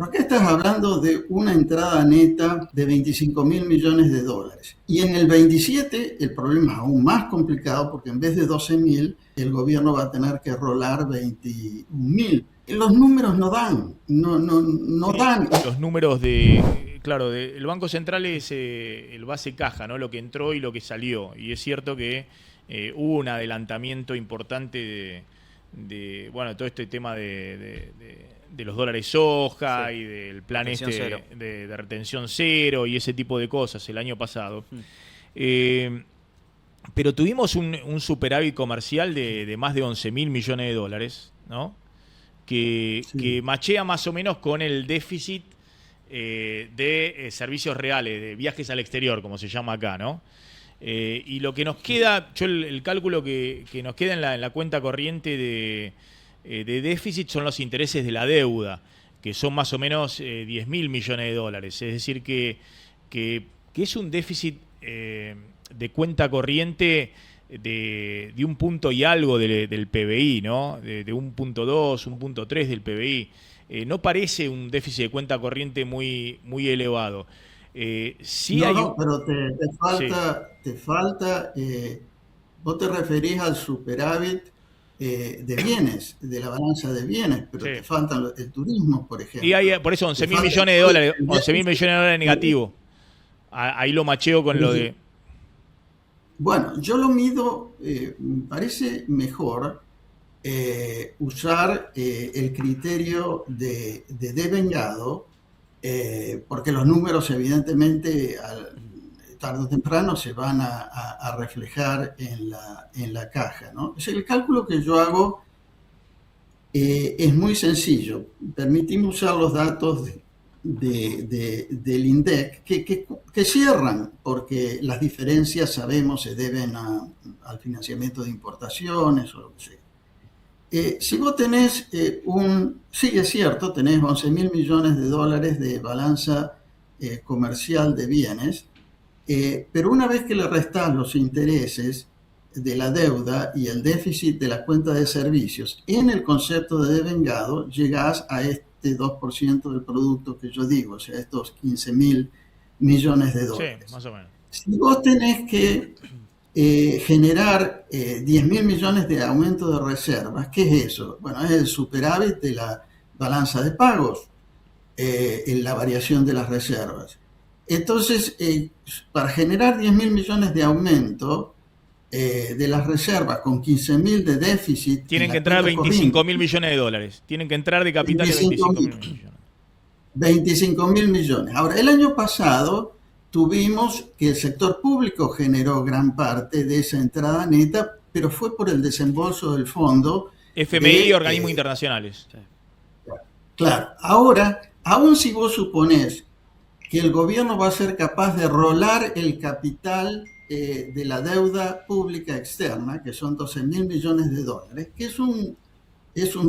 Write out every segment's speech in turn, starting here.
Pero acá estás hablando de una entrada neta de 25 mil millones de dólares. Y en el 27 el problema es aún más complicado porque en vez de 12 mil, el gobierno va a tener que rolar 21 mil. Los números no dan, no Sí, dan. los números claro, el Banco Central es el base caja, ¿no? Lo que entró y lo que salió. Y es cierto que hubo un adelantamiento importante bueno, todo este tema de los dólares soja Sí, y del plan retención cero. de retención cero y ese tipo de cosas el año pasado. Mm. Eh, pero tuvimos un superávit comercial de más de 11 mil millones de dólares, ¿no? Que Sí. machea más o menos con el déficit de servicios reales, de viajes al exterior, como se llama acá, ¿no? Y lo que nos queda, el cálculo que nos queda en la cuenta corriente de déficit son los intereses de la deuda, que son más o menos 10 mil millones de dólares. Es decir, que es un déficit de cuenta corriente de un punto y algo del PBI, ¿no? De 1,2, 1,3 del PBI. No parece un déficit de cuenta corriente muy elevado. Sí hay un... No, pero Sí, te falta, vos te referís al superávit de bienes, de la balanza de bienes, pero te sí. falta el turismo, por Y hay ejemplo. por eso Te 11 mil falta millones de dólares, el 11 mil millones déficit. de dólares negativo. Ahí lo macheo con Pero lo de... bueno, yo lo mido, me parece mejor usar el criterio de devengado, porque los números evidentemente tarde o temprano se van a reflejar en la caja, ¿no? Es el cálculo que yo hago es muy sencillo. Permitimos usar los datos del INDEC que cierran, porque las diferencias sabemos se deben al financiamiento de importaciones o lo que sea. Si vos tenés sí es cierto, tenés 11 mil millones de dólares de balanza comercial de bienes, pero una vez que le restás los intereses de la deuda y el déficit de la cuenta de servicios, en el concepto de devengado llegás a este 2% del producto que yo digo, o sea, estos 15 mil millones de Sí, dólares. más o menos. Si vos tenés que generar 10 mil millones de aumento de reservas, ¿qué es eso? Bueno, es el superávit de la balanza de pagos, en la variación de las reservas. Entonces, para generar 10 mil millones de aumento de las reservas con 15 mil de déficit en Tienen que la entrar cuenta 25 corriente, mil millones de dólares. Tienen que entrar de capital de 25 25 mil, mil millones. 25 mil millones. Ahora, el año pasado tuvimos que el sector público generó gran parte de esa entrada neta, pero fue por el desembolso del fondo FMI y de... organismos internacionales. Sí. claro, ahora, aun si vos suponés que el gobierno va a ser capaz de rolar el capital de la deuda pública externa, que son 12 mil millones de dólares, que es un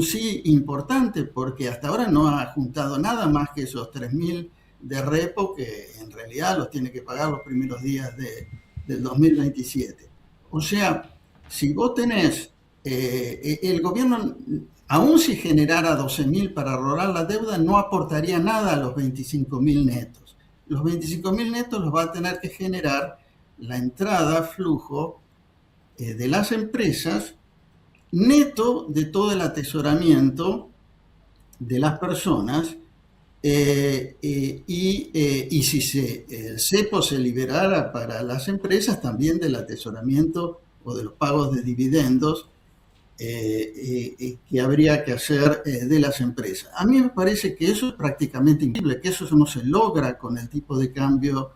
sí importante porque hasta ahora no ha juntado nada más que esos 3 mil de repo que en realidad los tiene que pagar los primeros días del 2027. O sea, si vos tenés, el gobierno, aun si generara 12 mil para rolar la deuda, no aportaría nada a los 25 mil netos. Los 25 mil netos los va a tener que generar la entrada, flujo de las empresas, neto de todo el atesoramiento de las personas, y si el cepo se liberara para las empresas, también del atesoramiento o de los pagos de dividendos que habría que hacer de las empresas. A mí me parece que eso es prácticamente imposible, que eso no se logra con el tipo de cambio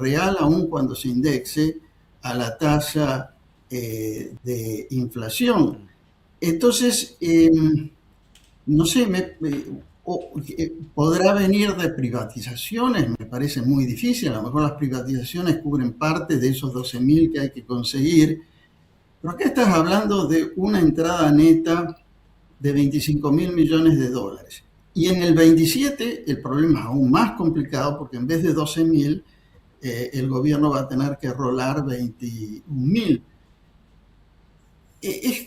real, aun cuando se indexe a la tasa de inflación. Entonces, no sé, podrá venir de privatizaciones, me parece muy difícil, a lo mejor las privatizaciones cubren parte de esos 12 mil que hay que conseguir, pero acá estás hablando de una entrada neta de 25 mil millones de dólares. Y en el 27 el problema es aún más complicado porque en vez de 12 mil, el gobierno va a tener que rolar 21 mil.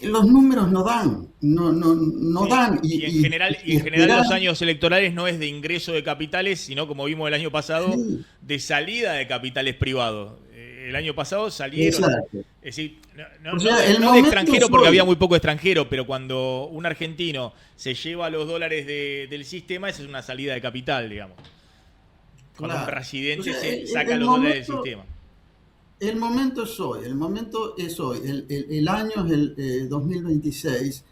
los números no dan, no Sí, dan. y Y en general esperar, los años electorales no es de ingreso de capitales, sino como vimos el año pasado, sí, de salida de capitales privados. El año pasado salieron, exacto. es decir, O sea, el no de momento extranjero es porque había hoy. muy poco extranjero, pero cuando un argentino se lleva los dólares del sistema, esa es una salida de capital, digamos. Cuando un Claro. O residente sea, se saca los dólares del sistema. el momento es hoy, el momento es hoy. El año es el 2026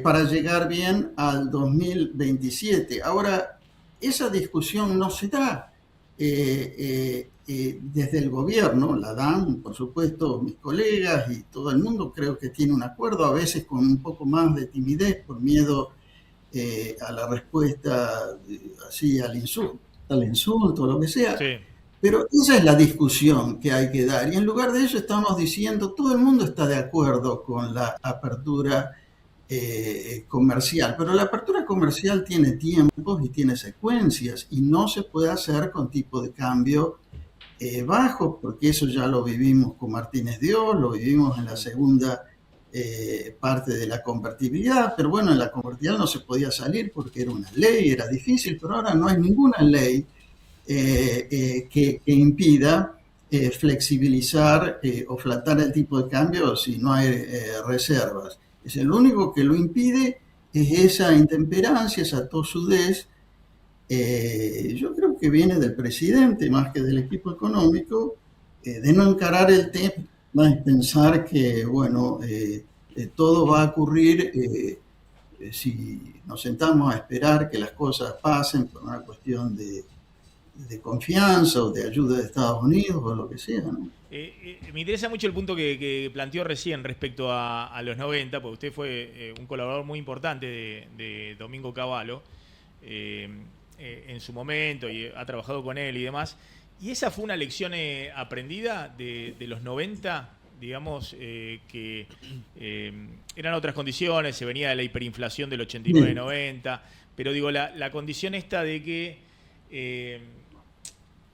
para llegar bien al 2027. Ahora, esa discusión no se da desde el gobierno, la dan, por supuesto, mis colegas y todo el mundo creo que tiene un acuerdo, a veces con un poco más de timidez por miedo a la respuesta, así al insulto, lo que sea. Sí. Pero esa es la discusión que hay que dar. Y en lugar de eso estamos diciendo, todo el mundo está de acuerdo con la apertura comercial, pero la apertura comercial tiene tiempos y tiene secuencias y no se puede hacer con tipo de cambio bajo, porque eso ya lo vivimos con Martínez Dios, lo vivimos en la segunda parte de la convertibilidad, pero bueno, en la convertibilidad no se podía salir porque era una ley, era difícil, pero ahora no hay ninguna ley que impida flexibilizar o flatar el tipo de cambio si no hay reservas. Es el único que lo impide es esa intemperancia, esa tosudez. Yo creo que viene del presidente más que del equipo económico, de no encarar el tema y pensar que, bueno, todo va a ocurrir si nos sentamos a esperar que las cosas pasen por una cuestión de confianza o de ayuda de Estados Unidos o lo que sea, ¿no? Me interesa mucho el punto que planteó recién respecto a los 90, porque usted fue un colaborador muy importante de Domingo Cavallo eh, en su momento y ha trabajado con él y demás. ¿Y esa fue una lección aprendida de los 90? Digamos que eran otras condiciones, se venía de la hiperinflación del Bien. 89-90, pero digo, la condición esta de eh,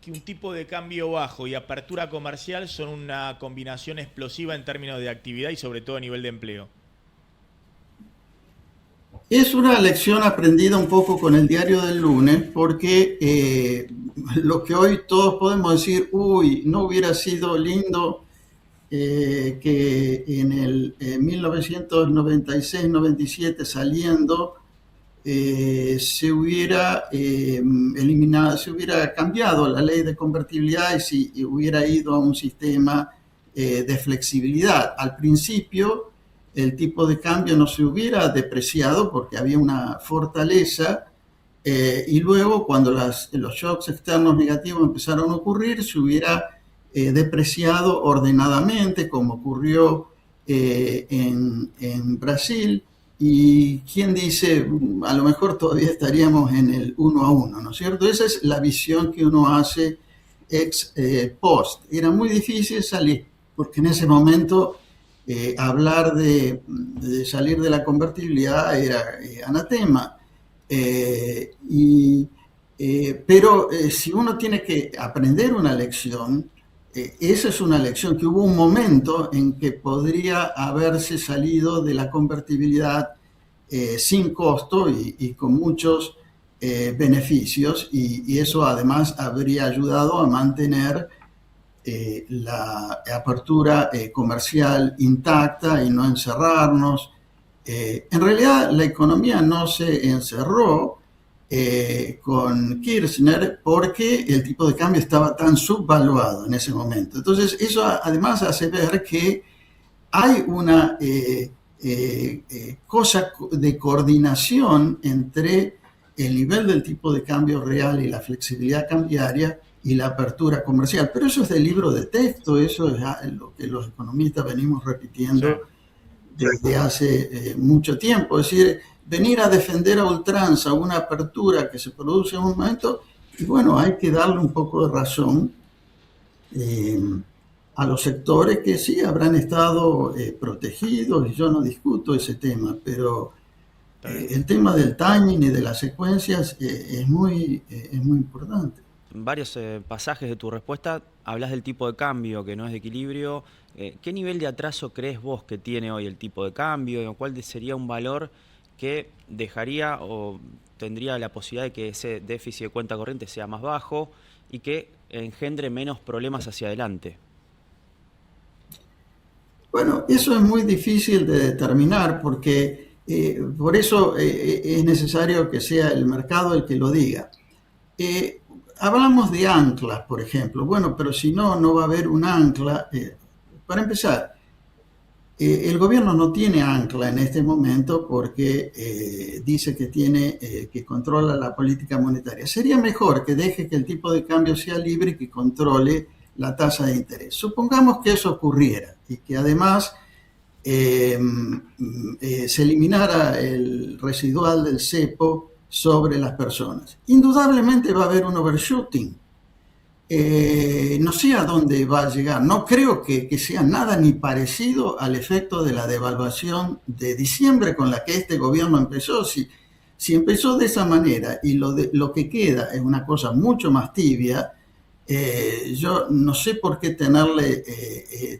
que un tipo de cambio bajo y apertura comercial son una combinación explosiva en términos de actividad y sobre todo a nivel de empleo. Es una lección aprendida un poco con el diario del lunes, porque lo que hoy todos podemos decir, uy, no hubiera sido lindo que en el 1996-97 saliendo se hubiera eliminado, se hubiera cambiado la ley de convertibilidad y si hubiera ido a un sistema de flexibilidad. Al principio el tipo de cambio no se hubiera depreciado porque había una fortaleza y luego cuando los shocks externos negativos empezaron a ocurrir se hubiera depreciado ordenadamente como ocurrió en Brasil. Y quién dice, a lo mejor todavía estaríamos en el 1-1, ¿no es cierto? Esa es la visión que uno hace ex post. Era muy difícil salir, porque en ese momento hablar de salir de la convertibilidad era anatema. Pero si uno tiene que aprender una lección, esa es una lección que hubo un momento en que podría haberse salido de la convertibilidad sin costo y con muchos beneficios y eso además habría ayudado a mantener la apertura comercial intacta y no encerrarnos. En realidad la economía no se encerró con Kirchner porque el tipo de cambio estaba tan subvaluado en ese momento. Entonces eso además hace ver que hay una cosa de coordinación entre el nivel del tipo de cambio real y la flexibilidad cambiaria y la apertura comercial. Pero eso es del libro de texto, eso es lo que los economistas venimos Sí. repitiendo desde hace mucho tiempo. Es decir, venir a defender a ultranza una apertura que se produce en un momento, y bueno, hay que darle un poco de razón eh, a los sectores que sí habrán estado protegidos, y yo no discuto ese tema, pero Está bien. el tema del timing y de las secuencias es muy importante. varios pasajes de tu respuesta hablas del tipo de cambio, que no es de equilibrio. ¿Qué nivel de atraso crees vos que tiene hoy el tipo de cambio? ¿Cuál sería un valor que dejaría o tendría la posibilidad de que ese déficit de cuenta corriente sea más bajo y que engendre menos problemas hacia adelante? Bueno, eso es muy difícil de determinar porque por eso es necesario que sea el mercado el que lo diga. Eh, Hablamos de anclas, por ejemplo. Bueno, pero si no, no va a haber un ancla. Para empezar, el gobierno no tiene ancla en este momento porque dice que tiene que controla la política monetaria. Sería mejor que deje que el tipo de cambio sea libre y que controle la tasa de interés. Supongamos que eso ocurriera y que además se eliminara el residual del cepo sobre las personas. Indudablemente va a haber un overshooting. No sé a dónde va a llegar. No creo que sea nada ni parecido al efecto de la devaluación de diciembre con la que este gobierno empezó. Si empezó de esa manera y lo que queda es una cosa mucho más tibia, yo no sé por qué tenerle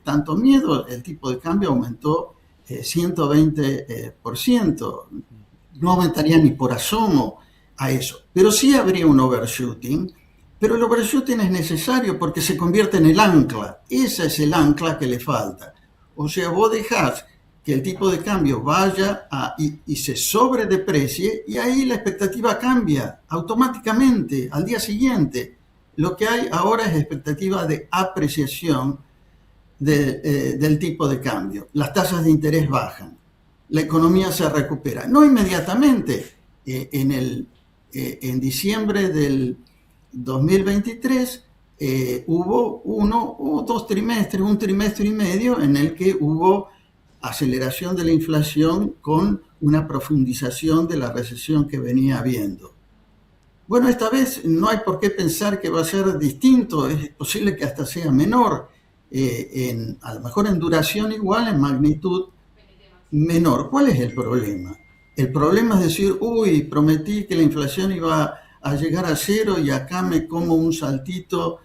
tanto miedo. El tipo de cambio aumentó 120%. No aumentaría ni por asomo a eso. Pero sí habría un overshooting. Pero el overshooting es necesario porque se convierte en el ancla. Ese es el ancla que le falta. O sea, vos dejás que el tipo de cambio vaya y se sobredeprecie y ahí la expectativa cambia automáticamente al día siguiente. Lo que hay ahora es expectativa de apreciación del tipo de cambio. Las tasas de interés bajan. La economía se recupera. No inmediatamente. En diciembre del 2023 hubo uno o dos trimestres, un trimestre y medio en el que hubo aceleración de la inflación con una profundización de la recesión que venía habiendo. Bueno, esta vez no hay por qué pensar que va a ser distinto, es posible que hasta sea menor, a lo mejor en duración igual, en magnitud menor. ¿Cuál es el problema? El problema es decir, uy, prometí que la inflación iba a llegar a cero y acá me como un saltito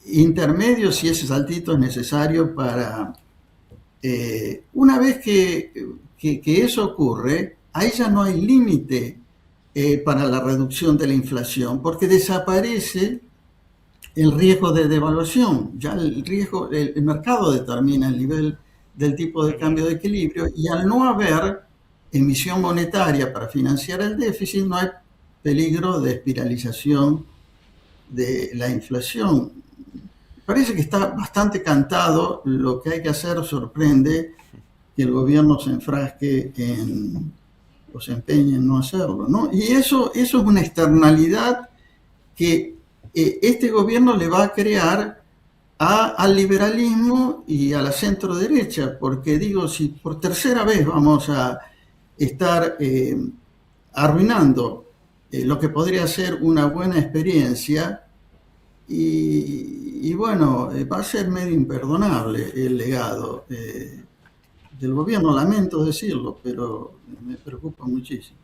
intermedio si ese saltito es necesario para... una vez que eso ocurre, ahí ya no hay límite para la reducción de la inflación porque desaparece el riesgo de devaluación. Ya el mercado determina el nivel del tipo de cambio de equilibrio y al no haber emisión monetaria para financiar el déficit, no hay peligro de espiralización de la inflación. Parece que está bastante cantado. Lo que hay que hacer sorprende que el gobierno se enfrasque o se empeñe en no hacerlo, ¿no? Y eso es una externalidad que este gobierno le va a crear al liberalismo y a la centro derecha, porque digo, si por tercera vez vamos a estar arruinando lo que podría ser una buena experiencia, y bueno, va a ser medio imperdonable el legado del gobierno, lamento decirlo, pero me preocupa muchísimo.